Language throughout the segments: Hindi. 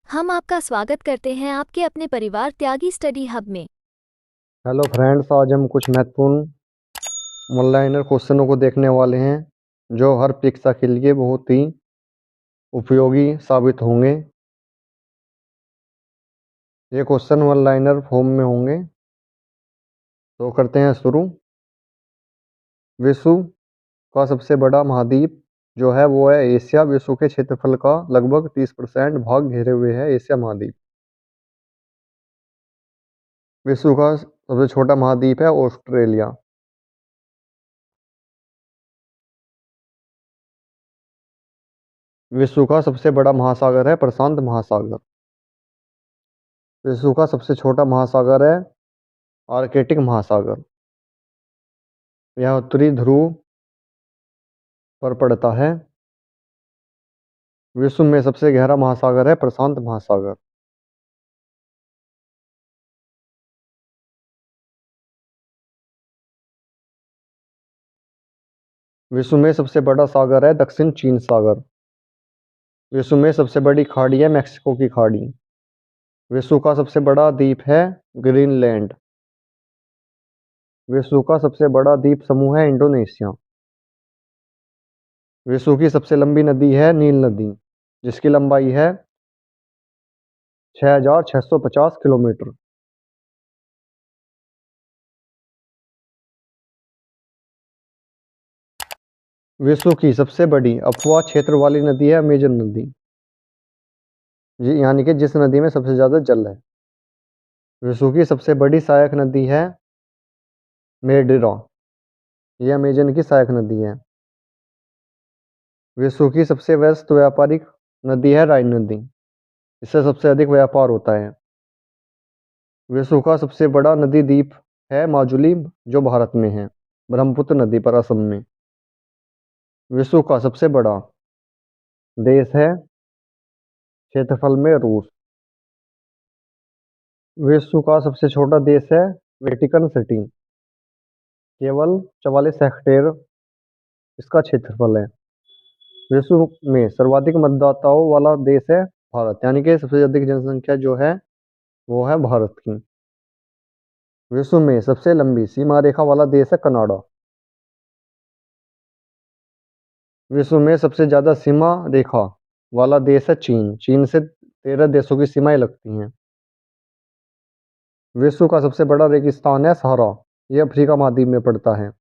हम आपका स्वागत करते हैं आपके अपने परिवार त्यागी स्टडी हब में। हेलो फ्रेंड्स, आज हम कुछ महत्वपूर्ण वन लाइनर क्वेश्चनों को देखने वाले हैं जो हर परीक्षा के लिए बहुत ही उपयोगी साबित होंगे। ये क्वेश्चन वन लाइनर फॉर्म में होंगे। तो करते हैं शुरू। विश्व का सबसे बड़ा महाद्वीप जो है वो है एशिया। विश्व के क्षेत्रफल का लगभग 30% भाग घेरे हुए है एशिया महाद्वीप। विश्व का सबसे छोटा महाद्वीप है ऑस्ट्रेलिया। विश्व का सबसे बड़ा महासागर है प्रशांत महासागर। विश्व का सबसे छोटा महासागर है आर्कटिक महासागर। यह उत्तरी ध्रुव पर पड़ता है। विश्व में सबसे गहरा महासागर है प्रशांत महासागर। विश्व में सबसे बड़ा सागर है दक्षिण चीन सागर। विश्व में सबसे बड़ी खाड़ी है मैक्सिको की खाड़ी। विश्व का सबसे बड़ा द्वीप है ग्रीनलैंड। विश्व का सबसे बड़ा द्वीप समूह है इंडोनेशिया। विश्व की सबसे लंबी नदी है नील नदी, जिसकी लंबाई है 6650 किलोमीटर। विश्व की सबसे बड़ी अफवाह क्षेत्र वाली नदी है अमेजन नदी, यानी कि जिस नदी में सबसे ज्यादा जल है। विश्व की सबसे बड़ी सहायक नदी है मेडिरा। यह अमेजन की सहायक नदी है। विश्व की सबसे व्यस्त व्यापारिक नदी है राइन नदी, इससे सबसे अधिक व्यापार होता है। विश्व का सबसे बड़ा नदी द्वीप है माजुली, जो भारत में है ब्रह्मपुत्र नदी पर असम में। विश्व का सबसे बड़ा देश है क्षेत्रफल में रूस। विश्व का सबसे छोटा देश है वेटिकन सिटी, केवल 44 हेक्टेयर इसका क्षेत्रफल है। विश्व में सर्वाधिक मतदाताओं वाला देश है भारत, यानी कि सबसे अधिक जनसंख्या जो है वो है भारत की। विश्व में सबसे लंबी सीमा रेखा वाला देश है कनाडा। विश्व में सबसे ज्यादा सीमा रेखा वाला देश है चीन। चीन से 13 देशों की सीमाएं लगती हैं। विश्व का सबसे बड़ा रेगिस्तान है सहारा। यह अफ्रीका महाद्वीप में पड़ता है।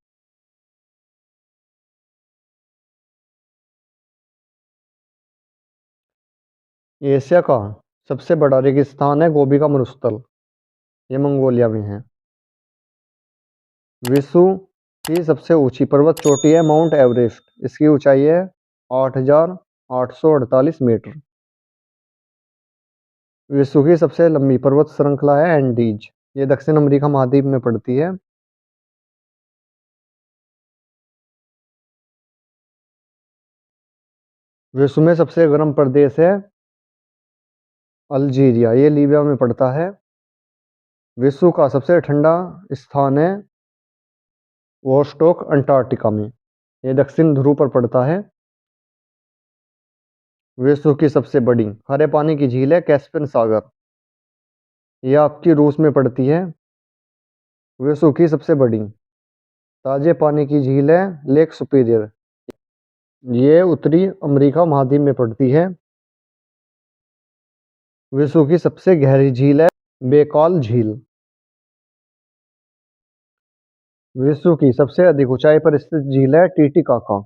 एशिया का सबसे बड़ा रेगिस्तान है गोबी का मरुस्थल। ये मंगोलिया में है। विश्व की सबसे ऊंची पर्वत चोटी है माउंट एवरेस्ट। इसकी ऊंचाई है 8848 मीटर। विश्व की सबसे लंबी पर्वत श्रृंखला है एंडीज। ये दक्षिण अमेरिका महाद्वीप में पड़ती है। विश्व में सबसे गर्म प्रदेश है अल्जीरिया। ये लीबिया में पड़ता है। विश्व का सबसे ठंडा स्थान है वोस्टोक अंटार्कटिका में। ये दक्षिण ध्रुव पर पड़ता है। विश्व की सबसे बड़ी हरे पानी की झील है कैस्पियन सागर। यह आपकी रूस में पड़ती है। विश्व की सबसे बड़ी ताजे पानी की झील है लेक सुपीरियर। ये उत्तरी अमेरिका महाद्वीप में पड़ती है। विश्व की सबसे गहरी झील है बेकाल झील। विश्व की सबसे अधिक ऊंचाई पर स्थित झील है टीटीकाका।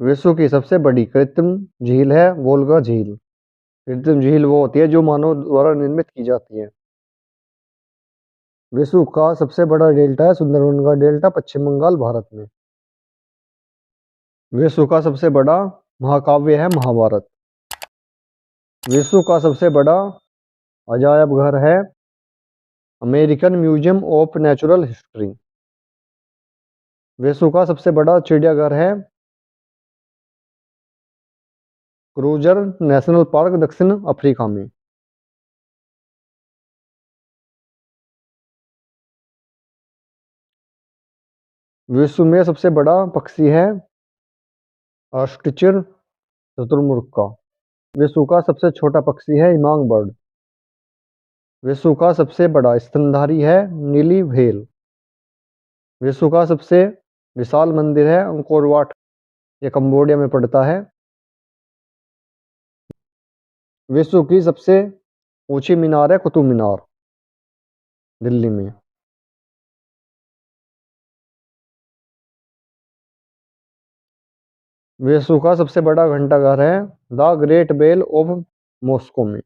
विश्व की सबसे बड़ी कृत्रिम झील है वोल्गा झील। कृत्रिम झील वो होती है जो मानव द्वारा निर्मित की जाती है। विश्व का सबसे बड़ा डेल्टा है सुंदरबन का डेल्टा, पश्चिम बंगाल भारत में। विश्व का सबसे बड़ा महाकाव्य है महाभारत। विश्व का सबसे बड़ा अजायब घर है American museum of natural history. विश्व का सबसे बड़ा चिड़ियाघर है क्रूजर नेशनल पार्क, दक्षिण अफ्रीका में। विश्व में सबसे बड़ा पक्षी है ऑस्ट्रिचर, शुतुरमुर्ग का। विश्व का सबसे छोटा पक्षी है हिमांग बर्ड। विश्व का सबसे बड़ा स्तनधारी है नीली व्हेल। विश्व का सबसे विशाल मंदिर है अंकोर वाट, ये कंबोडिया में पड़ता है। विश्व की सबसे ऊंची मीनार है कुतुब मीनार, दिल्ली में। विश्व का सबसे बड़ा घंटाघर है the great bell of Moscow में,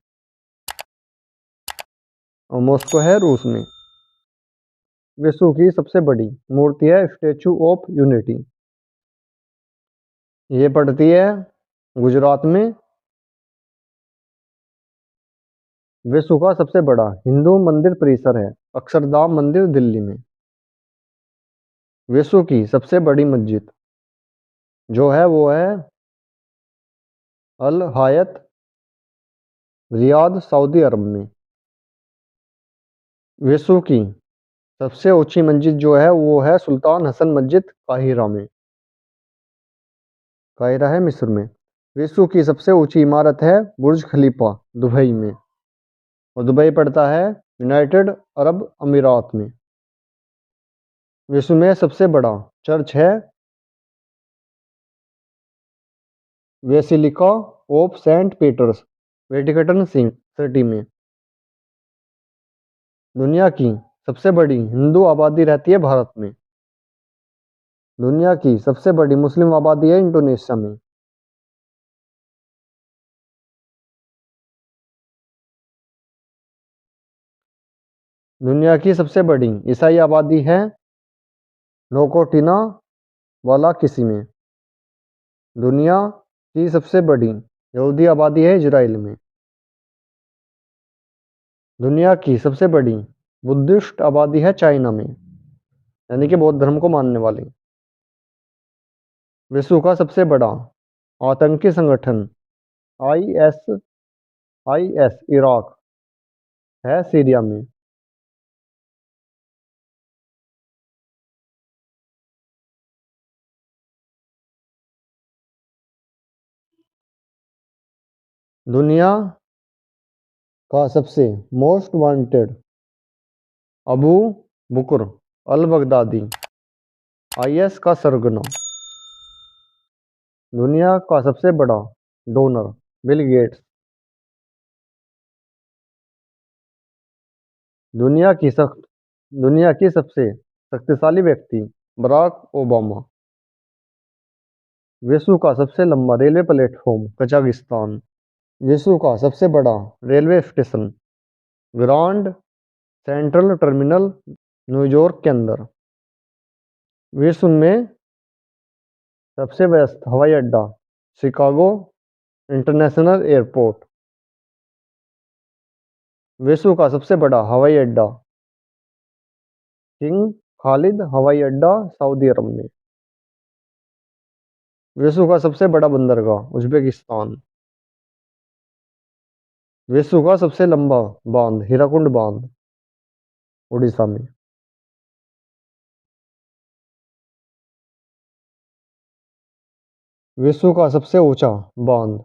और मॉस्को है रूस में। विश्व की सबसे बड़ी मूर्ति है स्टेचू ऑफ यूनिटी, ये पड़ती है गुजरात में। विश्व का सबसे बड़ा हिंदू मंदिर परिसर है अक्षरधाम मंदिर, दिल्ली में। विश्व की सबसे बड़ी मस्जिद जो है वो है अल हायत, रियाद, सऊदी अरब में। विश्व की सबसे ऊंची मस्जिद जो है वो है सुल्तान हसन मस्जिद, काहिरा में, काहिरा है मिस्र में। विश्व की सबसे ऊंची इमारत है बुर्ज खलीफा, दुबई में, और दुबई पड़ता है यूनाइटेड अरब अमीरात में। विश्व में सबसे बड़ा चर्च है Basilica of Saint Peter's, Vatican City में। दुनिया की सबसे बड़ी हिंदू आबादी रहती है भारत में। दुनिया की सबसे बड़ी मुस्लिम आबादी है इंडोनेशिया में। दुनिया की सबसे बड़ी ईसाई आबादी है नोकोटिना वाला किसी में। दुनिया की सबसे बड़ी यहूदी आबादी है इजराइल में। दुनिया की सबसे बड़ी बुद्धिस्ट आबादी है चाइना में, यानी कि बौद्ध धर्म को मानने वाली। विश्व का सबसे बड़ा आतंकी संगठन आईएस इराक है सीरिया में। दुनिया का सबसे most wanted Abu Bakr al Baghdadi, IS का सरगना। दुनिया का सबसे बड़ा डोनर बिल गेट्स। दुनिया की सख्त दुनिया की सबसे शक्तिशाली व्यक्ति बराक ओबामा। विश्व का सबसे लंबा रेलवे प्लेटफॉर्म कजाकिस्तान। विश्व का सबसे बड़ा railway station grand central terminal, New York के अंदर। विश्व में सबसे व्यस्त हवाई अड्डा शिकागो इंटरनेशनल एयरपोर्ट। विश्व का सबसे बड़ा हवाई अड्डा किंग खालिद हवाई अड्डा, सऊदी अरब में। विश्व का सबसे बड़ा बंदरगाह उज्बेकिस्तान। विश्व का सबसे लंबा बांध हीराकुंड बांध, उड़ीसा में। विश्व का सबसे ऊंचा बांध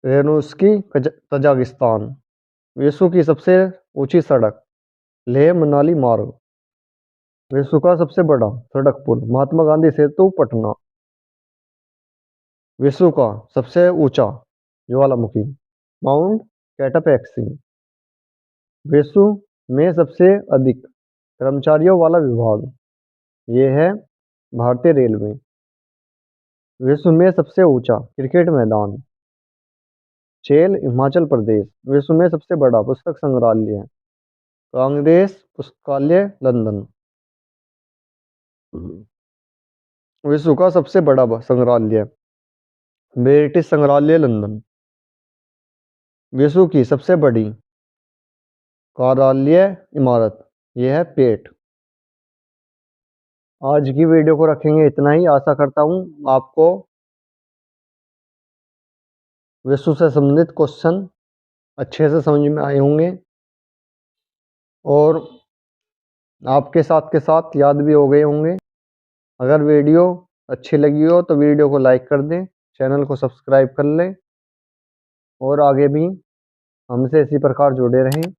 रेनुस्की, तजाकिस्तान। विश्व की सबसे ऊंची सड़क लेह मनाली मार्ग। विश्व का सबसे बड़ा सड़क पुल महात्मा गांधी सेतु, पटना। विश्व का सबसे ऊंचा ज्वालामुखी माउंट कैटापैक्सी। विश्व में सबसे अधिक कर्मचारियों वाला विभाग ये है भारतीय रेलवे। विश्व में सबसे ऊंचा क्रिकेट मैदान चेल, हिमाचल प्रदेश। विश्व में सबसे बड़ा पुस्तक संग्रहालय कांग्रेस पुस्तकालय, लंदन। विश्व का सबसे बड़ा संग्रहालय ब्रिटिश संग्रहालय, लंदन। विश्व की सबसे बड़ी कार्यालय इमारत यह है पेट। आज की वीडियो को रखेंगे इतना ही। आशा करता हूँ आपको विश्व से संबंधित क्वेश्चन अच्छे से समझ में आए होंगे और आपके साथ के साथ याद भी हो गए होंगे। अगर वीडियो अच्छी लगी हो तो वीडियो को लाइक कर दें, चैनल को सब्सक्राइब कर लें और आगे भी हमसे इसी प्रकार जुड़े रहें।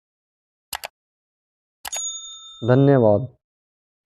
धन्यवाद।